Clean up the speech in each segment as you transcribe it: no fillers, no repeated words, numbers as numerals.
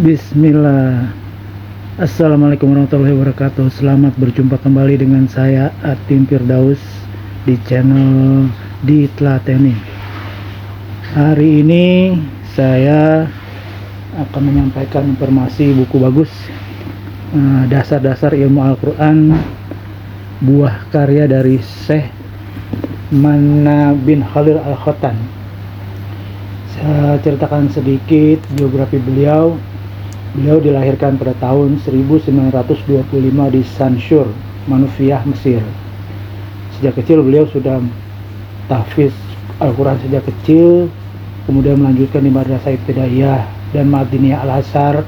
Bismillah. Assalamualaikum warahmatullahi wabarakatuh. Selamat berjumpa kembali dengan saya Atim Firdaus di channel Ditlateni. Hari ini saya akan menyampaikan informasi buku bagus, dasar-dasar ilmu Al-Quran, buah karya dari Syekh Manna bin Khalil Al-Khattan. Saya ceritakan sedikit biografi beliau. Beliau dilahirkan pada tahun 1925 di Sanshur, Manufiyah, Mesir. Sejak kecil beliau sudah tahfiz Al-Quran sejak kecil, kemudian melanjutkan di Madrasah Ibtidaiyah dan Madiniyah Al-Azhar,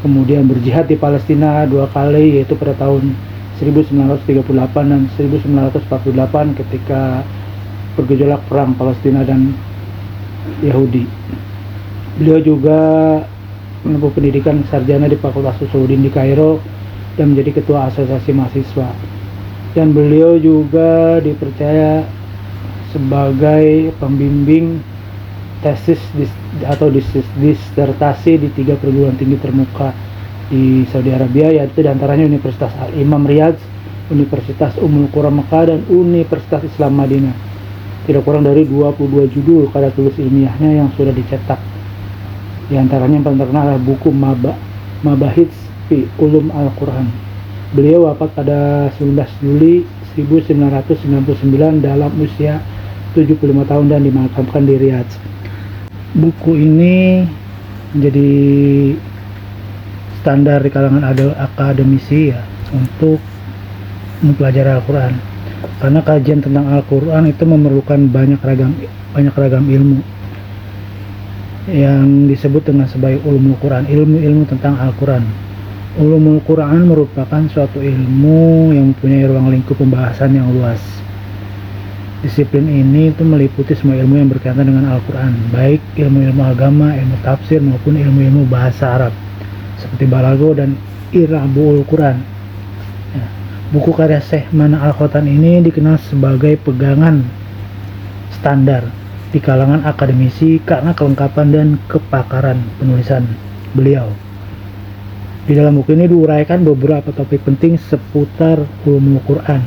kemudian berjihad di Palestina 2 kali, yaitu pada tahun 1938 dan 1948 ketika bergejolak perang Palestina dan Yahudi. Beliau juga menempuh pendidikan sarjana di Fakultas Usuluddin di Kairo dan menjadi ketua asosiasi mahasiswa. Dan beliau juga dipercaya sebagai pembimbing tesis atau disertasi di 3 perguruan tinggi termuka di Saudi Arabia, yaitu diantaranya Universitas Al-Imam Riyadh, Universitas Ummul Qura Mekah, dan Universitas Islam Madinah. Tidak kurang dari 22 judul karya tulis ilmiahnya yang sudah dicetak. Di antaranya yang paling terkenal adalah buku Mabahits fi Ulum Al-Quran. Beliau wafat pada 19 Juli 1999 dalam usia 75 tahun dan dimakamkan di Riyadh. Buku ini menjadi standar di kalangan akademisi ya untuk mempelajari Al-Quran. Karena kajian tentang Al-Quran itu memerlukan banyak ragam ilmu yang disebut dengan sebagai ulumul Quran, ilmu-ilmu tentang Al-Quran. Ulumul Quran merupakan suatu ilmu yang mempunyai ruang lingkup pembahasan yang luas. Disiplin ini itu meliputi semua ilmu yang berkaitan dengan Al-Quran, baik ilmu-ilmu agama, ilmu tafsir, maupun ilmu-ilmu bahasa Arab seperti balago dan i'rabul Quran. Buku karya Syekh Manna Al-Khattan ini dikenal sebagai pegangan standar di kalangan akademisi karena kelengkapan dan kepakaran penulisan beliau. Di dalam buku ini diuraikan beberapa topik penting seputar ulumul Quran.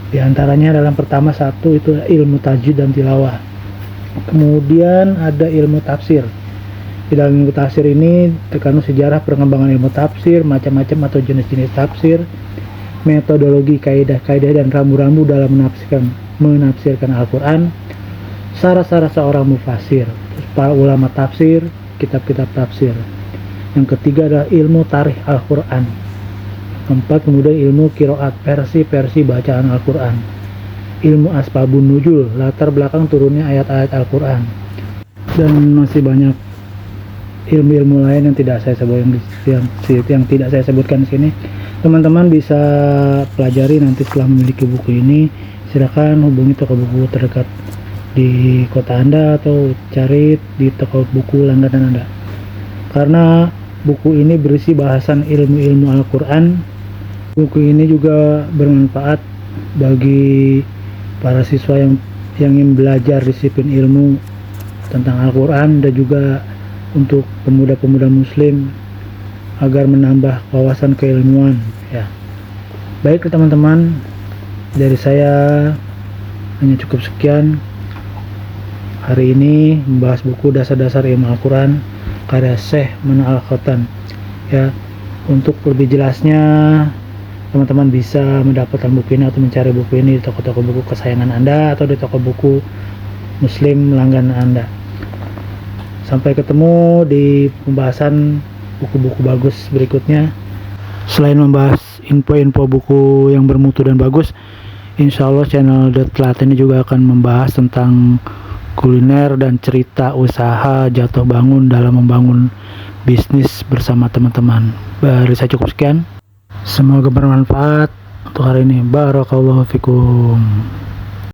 Di antaranya dalam pertama satu itu ilmu tajwid dan tilawah. Kemudian ada ilmu tafsir. Di dalam ilmu tafsir ini terkandung sejarah perkembangan ilmu tafsir, macam-macam atau jenis-jenis tafsir, metodologi, kaidah-kaidah dan rambu-rambu dalam menafsirkan Al-Quran, syarat-syarat seorang mufasir, para ulama tafsir, kitab-kitab tafsir. Yang ketiga adalah ilmu tarikh Al-Quran. Keempat, kemudian ilmu qiraat, versi bacaan Al-Quran. Ilmu asbabun nuzul, latar belakang turunnya ayat-ayat Al-Quran. Dan masih banyak ilmu-ilmu lain yang tidak saya sebutkan di sini. Teman-teman bisa pelajari nanti setelah memiliki buku ini. Silakan hubungi toko buku terdekat di kota Anda atau cari di toko buku langganan Anda. Karena buku ini berisi bahasan ilmu-ilmu Al-Quran. Buku ini juga bermanfaat bagi para siswa yang ingin belajar disiplin ilmu tentang Al-Quran, dan juga untuk pemuda-pemuda muslim agar menambah wawasan keilmuan ya. Baik teman-teman, dari saya hanya cukup sekian hari ini membahas buku dasar-dasar ilmu Al-Quran karya Syekh Manna Al-Khattan ya. Untuk lebih jelasnya teman-teman bisa mendapatkan buku ini atau mencari buku ini di toko-toko buku kesayangan Anda atau di toko buku muslim langganan Anda. Sampai ketemu di pembahasan buku-buku bagus berikutnya. Selain membahas info-info buku yang bermutu dan bagus, insya Allah channel Ditlateni juga akan membahas tentang kuliner dan cerita usaha jatuh bangun dalam membangun bisnis bersama teman-teman. Dari saya cukup sekian. Semoga bermanfaat untuk hari ini. Barakallahu fikum.